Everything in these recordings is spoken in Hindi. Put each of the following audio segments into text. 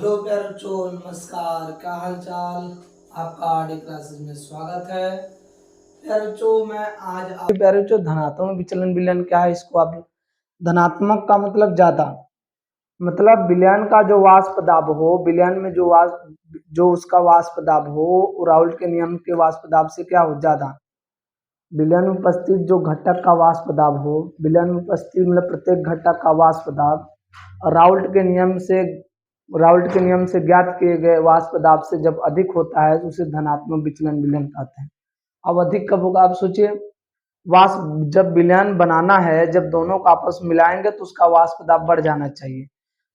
हेलो प्यारे बच्चों, नमस्कार। क्या हाल चाल। आपका आरडी क्लासेस में स्वागत है। प्यारे बच्चों, मैं आज प्यारे बच्चों धनात्मक विचलन विलयन क्या है इसको आप धनात्मक का मतलब ज्यादा, मतलब विलयन का जो वाष्प दाब हो, विलयन में जो उसका वाष्प दाब हो वो राउल्ट के नियम के वाष्प दाब से क्या हो, ज्यादा। विलयन में उपस्थित जो घटक का वाष्प दाब हो, विलयन में उपस्थित मतलब प्रत्येक घटक का वाष्प दाब राउल्ट के नियम से राउल्ट के नियम से ज्ञात किए गए वाष्प दाब से जब अधिक होता है तो उसे धनात्मक विचलन विलयन कहते हैं। अब अधिक कब होगा, आप सोचिए। वाष्प जब विलयन बनाना है, जब दोनों को आपस में मिलाएंगे तो उसका वाष्प दाब बढ़ जाना चाहिए।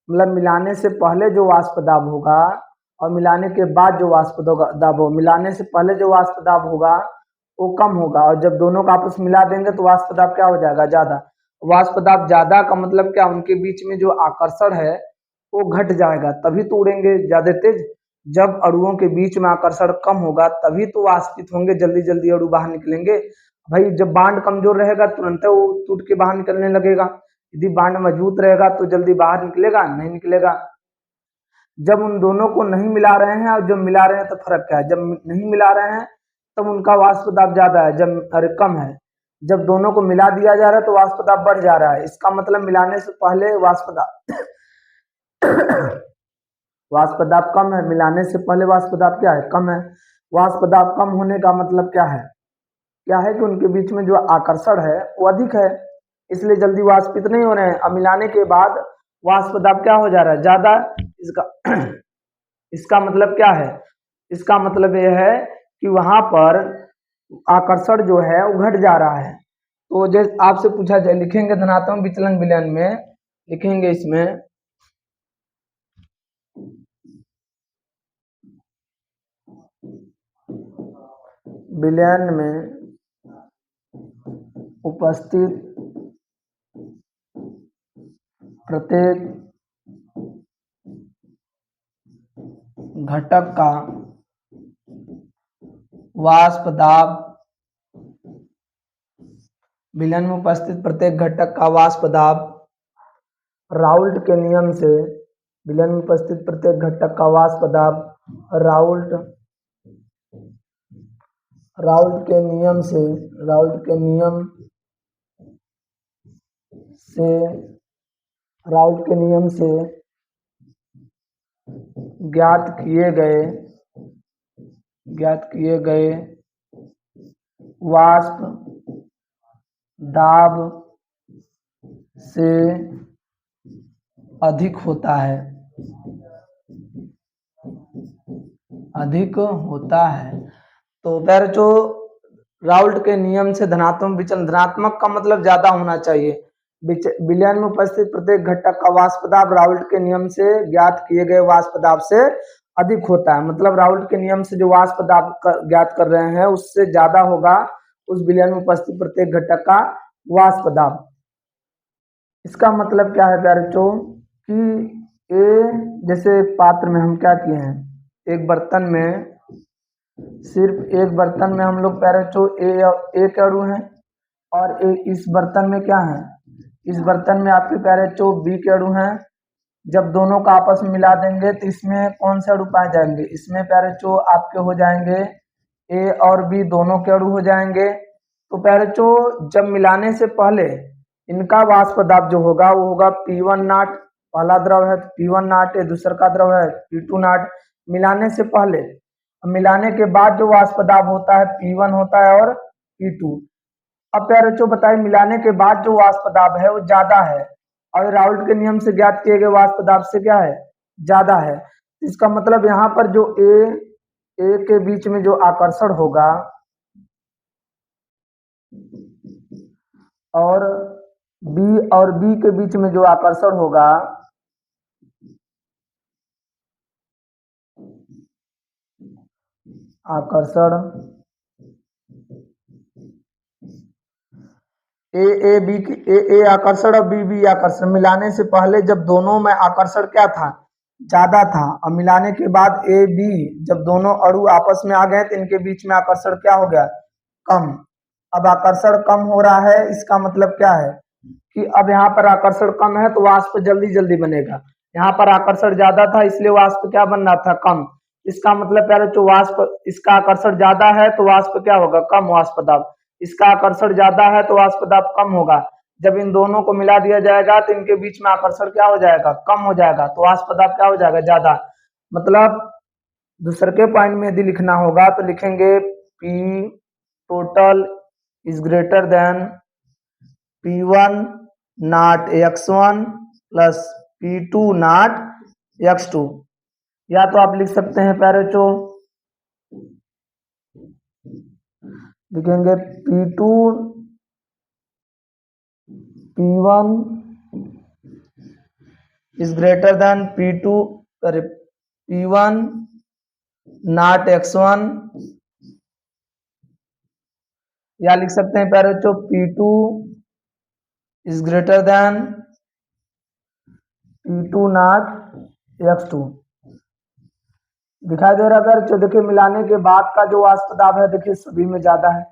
मतलब मिलाने से पहले जो वाष्प दाब होगा और मिलाने के बाद जो वाष्प दाब हो, मिलाने से पहले जो वाष्प दाब होगा वो कम होगा और जब दोनों को आपस में मिला देंगे तो वाष्प दाब क्या हो जाएगा, ज्यादा। वाष्प दाब ज्यादा का मतलब क्या, उनके बीच में जो आकर्षण है वो घट जाएगा, तभी तो उड़ेंगे ज्यादा तेज। जब अणुओं के बीच में आकर्षण कम होगा तभी तो वाष्पित होंगे, जल्दी जल्दी अणु बाहर निकलेंगे। भाई जब बांड कमजोर रहेगा तुरंत वो टूट के बाहर निकलने लगेगा। यदि बांड मजबूत रहेगा तो जल्दी बाहर निकलेगा नहीं निकलेगा। जब उन दोनों को नहीं मिला रहे हैं और जब मिला रहे हैं तो फर्क क्या है। जब नहीं मिला रहे हैं तब उनका वाष्प दाब ज्यादा है, जब अरे कम है। जब दोनों को मिला दिया जा रहा है तो वाष्प दाब बढ़ जा रहा है। इसका मतलब मिलाने से पहले वाष्प दाब वाष्प दाब कम है, मिलाने से पहले वाष्प दाब क्या है, कम है। वाष्प दाब कम होने का मतलब क्या है कि उनके बीच में जो आकर्षण है वो अधिक है, इसलिए जल्दी वाष्पित नहीं हो रहे हैं। अब मिलाने के बाद वाष्प दाब क्या हो जा रहा है, ज्यादा। इसका इसका मतलब क्या है, इसका मतलब यह है कि वहां पर आकर्षण जो है वो घट जा रहा है। तो जैसे आपसे पूछा जाए, लिखेंगे धनात्मक विचलन विलयन में, लिखेंगे इसमें विलयन में उपस्थित प्रत्येक घटक का वाष्प दाब, विलयन में उपस्थित प्रत्येक घटक का वाष्प दाब राउल्ट के नियम से, विलयन में उपस्थित प्रत्येक घटक का वाष्प दाब राउल्ट राउल्ट के नियम से राउल्ट के नियम से राउल्ट के नियम से ज्ञात किए गए वाष्प दाब से अधिक होता है, अधिक होता है। तो बच्चों राउल्ट के नियम से धनात्मक विचलन, धनात्मक का मतलब ज्यादा होना चाहिए। विलयन में उपस्थित प्रत्येक घटक का वाष्प दाब राउल्ट के नियम से ज्ञात किए गए वाष्प दाब से अधिक होता है। मतलब राउल्ट के नियम से जो वाष्प दाब ज्ञात कर रहे हैं उससे ज्यादा होगा उस विलयन में उपस्थित प्रत्येक घटक का वाष्प दाब। इसका मतलब क्या है प्यारे बच्चों कि जैसे पात्र में हम क्या किए हैं, एक बर्तन में, सिर्फ एक बर्तन में हम लोग प्यारे बच्चों एक अणु है और इस बर्तन में क्या है, इस बर्तन में आपके प्यारे बच्चों बी के अणु हैं। जब दोनों का आपस में मिला देंगे तो इसमें कौन से अणु पाए जाएंगे, इसमें प्यारे बच्चों आपके हो जाएंगे ए और बी दोनों के अणु हो जाएंगे। तो प्यारे बच्चों जब मिलाने से पहले इनका वाष्प दाब जो होगा वो होगा P1 नाट, पहला द्रव है तो P1 नाट है, दूसरा का द्रव है P2 नाट। मिलाने से पहले, मिलाने के बाद जो वाष्प दाब होता है P1 होता है और P2। अब प्यारे बच्चों बताइए, मिलाने के बाद जो वाष्प दाब है वो ज्यादा है और राउल्ट के नियम से ज्ञात किए गए वाष्प दाब से क्या है, ज्यादा है। इसका मतलब यहाँ पर जो ए के बीच में जो आकर्षण होगा और बी के बीच में जो आकर्षण होगा, आकर्षण ए आकर्षण और बी आकर्षण, मिलाने से पहले जब दोनों में आकर्षण क्या था, ज्यादा था, और मिलाने के बाद ए बी जब दोनों अणु आपस में आ गए तो इनके बीच में आकर्षण क्या हो गया, कम। अब आकर्षण कम हो रहा है, इसका मतलब क्या है कि अब यहाँ पर आकर्षण कम है तो वाष्प जल्दी जल्दी बनेगा। यहाँ पर आकर्षण ज्यादा था इसलिए वाष्प क्या बन रहा था, कम। इसका मतलब प्यारे बच्चों वाष्प, इसका आकर्षण ज्यादा है तो वाष्प क्या होगा, कम वाष्प दाब। इसका आकर्षण ज्यादा है तो वाष्प दाब कम होगा। जब इन दोनों को मिला दिया जाएगा तो इनके बीच में आकर्षण क्या हो जाएगा, कम हो जाएगा, तो वाष्प दाब क्या हो जाएगा, ज्यादा। मतलब दूसरे के पॉइंट में यदि लिखना होगा तो लिखेंगे P total is greater than P1 not x1 plus P2 not x2। या तो आप लिख सकते हैं प्यारे बच्चों, लिखेंगे P2 P1 is greater than P2 P1 not x1, या लिख सकते हैं प्यारे बच्चों P2 is greater than P2 not x2। दिखाई दे रहा है प्यारे बच्चों, देखिए मिलाने के बाद का जो वाष्प दाब है देखिए सभी में ज्यादा है।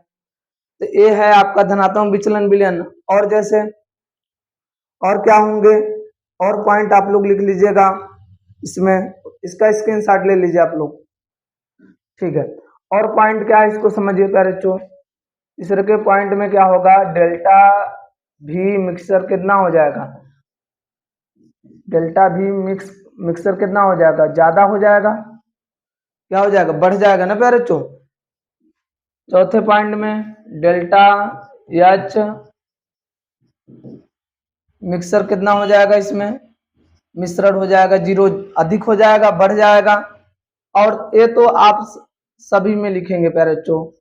तो ये है आपका धनात्मक विचलन विलयन। और जैसे और क्या होंगे, और पॉइंट आप लोग लिख लीजिएगा इसमें, इसका स्क्रीनशॉट ले लीजिए आप लोग, ठीक है। और पॉइंट क्या है इसको समझिए प्यारे बच्चों। तीसरे के पॉइंट में क्या होगा, डेल्टा भी मिक्सर कितना हो जाएगा, डेल्टा भी मिक्सर कितना हो जाएगा, ज्यादा हो जाएगा, क्या हो जाएगा, बढ़ जाएगा ना प्यारे बच्चों। चौथे पॉइंट में डेल्टा एच मिक्सर कितना हो जाएगा, इसमें मिश्रण हो जाएगा, जीरो, अधिक हो जाएगा, बढ़ जाएगा। और ये तो आप सभी में लिखेंगे प्यारे बच्चों,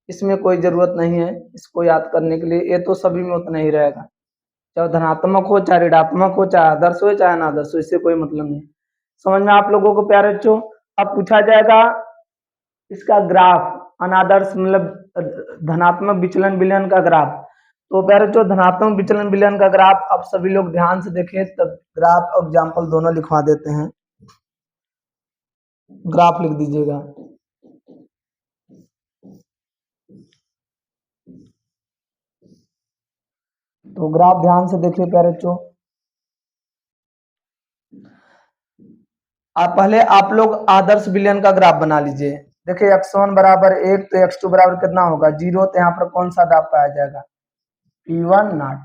इसमें कोई जरूरत नहीं है इसको याद करने के लिए, ये तो सभी में उतना ही रहेगा, चाहे धनात्मक हो, चाहे ऋणात्मक हो, चाहे आदर्श हो, चाहे अनादर्श हो, इससे कोई मतलब नहीं। समझ में आप लोगों को प्यारे बच्चों। अब पूछा जाएगा इसका ग्राफ, अनादर्श मतलब धनात्मक विचलन विलयन का ग्राफ। तो प्यारे बच्चों धनात्मक विचलन विलयन का ग्राफ अब सभी लोग ध्यान से देखें, तब ग्राफ और एग्जाम्पल दोनों लिखवा देते हैं। ग्राफ लिख दीजिएगा, तो ग्राफ ध्यान से देखिए प्यारे बच्चों। आप पहले आप लोग आदर्श विलयन का ग्राफ बना लीजिए। देखिए x1 बराबर 1 तो x2 बराबर कितना होगा, 0। तो यहाँ पर कौन सा दाब पाया जाएगा, P1 नॉट।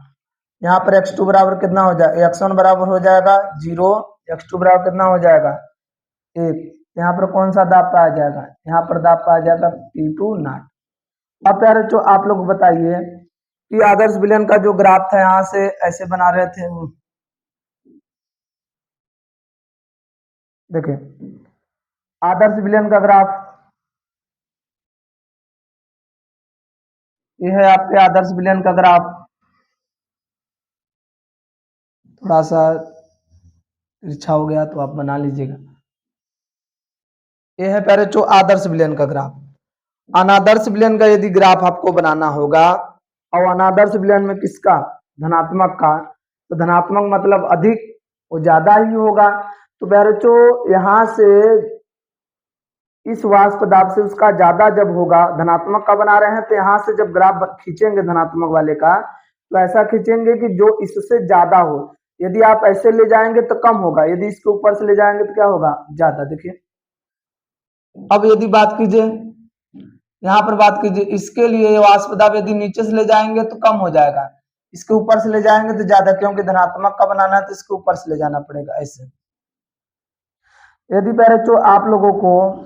यहाँ पर x2 बराबर कितना हो जाएगा, x1 बराबर हो जाएगा 0, x2 बराबर कितना हो जाएगा 1। यहाँ पर कौन सा दाब पाया जाएगा, यहाँ पर दाब पाया जाएगा P2 नॉट। अब प्यारे बच्चों आप लोग बताइए कि आदर्श विलयन का जो ग्राफ था यहाँ से ऐसे बना रहे थे, देखिए आदर्श विलयन का ग्राफ ये है, आपके आदर्श विलयन का ग्राफ। थोड़ा सा इच्छा हो गया तो आप बना लीजिएगा। ये है प्यारे बच्चों आदर्श विलयन का ग्राफ। अनादर्श विलयन का यदि ग्राफ आपको बनाना होगा, और अनादर्श विलयन में किसका, धनात्मक का, तो धनात्मक मतलब अधिक, वो ज्यादा ही होगा। तो प्यारे बच्चों यहाँ से इस वाष्प दाब से उसका ज्यादा जब होगा, धनात्मक का बना रहे हैं तो यहाँ से जब ग्राफ खींचेंगे धनात्मक वाले का, तो ऐसा खींचेंगे कि जो इससे ज्यादा हो। यदि आप ऐसे ले जाएंगे तो कम होगा, यदि इसके ऊपर से ले जाएंगे तो क्या होगा, ज्यादा। देखिए अब यदि बात कीजिए, यहाँ पर बात कीजिए, इसके लिए वाष्प दाब यदि नीचे से ले जाएंगे तो कम हो जाएगा, इसके ऊपर से ले जाएंगे तो ज्यादा, क्योंकि धनात्मक का बनाना है तो इसके ऊपर से ले जाना पड़ेगा ऐसे। यदि प्यारे बच्चों आप लोगों को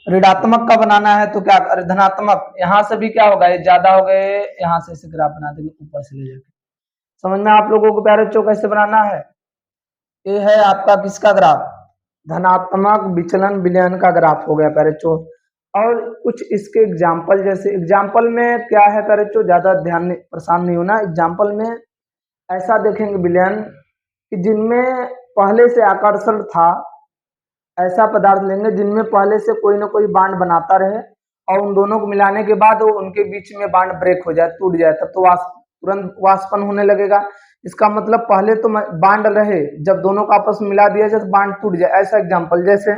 ऋणात्मक का बनाना है तो क्या, धनात्मक यहाँ से भी क्या होगा, ये ज्यादा हो गए, यहाँ से इसे ग्राफ बना देंगे ऊपर से ले जाके। समझ में आप लोगों को प्यारे बच्चों कैसे बनाना है। ये है आपका किसका ग्राफ, धनात्मक विचलन विलयन का ग्राफ हो गया प्यारे बच्चों। और कुछ इसके एग्जाम्पल, जैसे एग्जाम्पल में क्या है प्यारे बच्चों, ज्यादा ध्यान परेशान नहीं होना। एग्जाम्पल में ऐसा देखेंगे विलयन कि जिनमें पहले से आकर्षण था, ऐसा पदार्थ लेंगे जिनमें पहले से कोई ना कोई बांड बनाता रहे, और उन दोनों को मिलाने के बाद वो उनके बीच में बांड ब्रेक हो जाए, टूट जाए, तब तो तुरंत वाष्पन होने लगेगा। इसका मतलब पहले तो बांड रहे, जब दोनों को आपस में मिला दिया जाए तो बांड टूट जाए। ऐसा एग्जाम्पल जैसे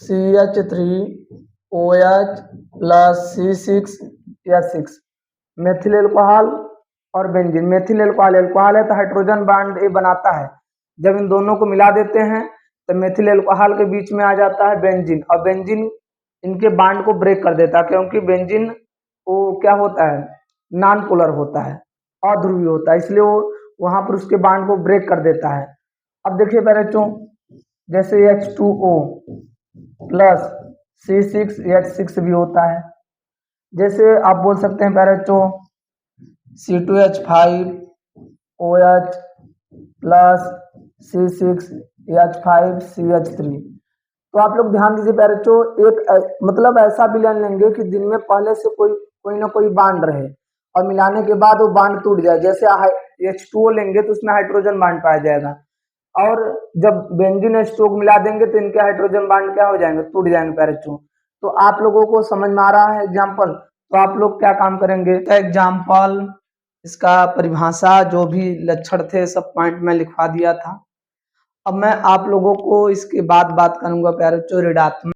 CH3OH plus C6H6 methyl alcohol और बेंजीन। मेथिल एल्कोहल, एल्कोहल है तो हाइड्रोजन बॉन्ड ये बनाता है। जब इन दोनों को मिला देते हैं तो मेथिल एल्कोहल के बीच में आ जाता है बेंजीन, और बेंजीन इनके बॉन्ड को ब्रेक कर देता है, क्योंकि बेंजीन वो क्या होता है, नॉन पोलर होता है, अध्रुवीय होता है, इसलिए वो वहां पर उसके बॉन्ड को ब्रेक कर देता है। अब देखिए बच्चों, जैसे H2O प्लस C6H6 भी होता है। जैसे आप बोल सकते हैं बच्चों C2H5OH प्लस C6H5CH3। तो आप लोग ध्यान दीजिए बच्चों, एक मतलब ऐसा विलयन लेंगे कि दिन में पहले से कोई ना कोई बांड रहे और मिलाने के बाद वो बांड टूट जाए। जैसे H2O लेंगे तो उसमें हाइड्रोजन बांड पाया जाएगा, और जब बेंजीन H2O को मिला देंगे तो इनके हाइड्रोजन बांड क्या हो जाएंगे, टूट जाएंगे बच्चों। तो आप लोगों को समझ में आ रहा है एग्जाम्पल? तो आप लोग क्या काम करेंगे, एग्जाम्पल इसका परिभाषा जो भी लक्षण थे सब पॉइंट में लिखवा दिया था। अब मैं आप लोगों को इसके बाद बात करूंगा बच्चों ऋणात्मक